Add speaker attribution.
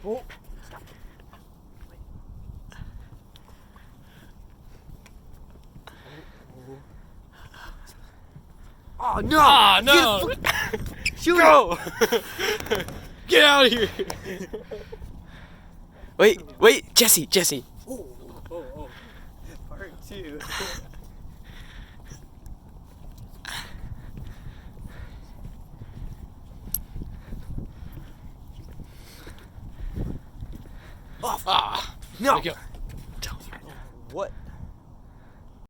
Speaker 1: Oh, stop. Oh no!
Speaker 2: Ah, no!
Speaker 1: Shoot
Speaker 2: Go! Get out of here!
Speaker 3: Wait, Jesse.
Speaker 1: Oh. Part 2. Off.
Speaker 2: Ah!
Speaker 1: No.
Speaker 2: There we go.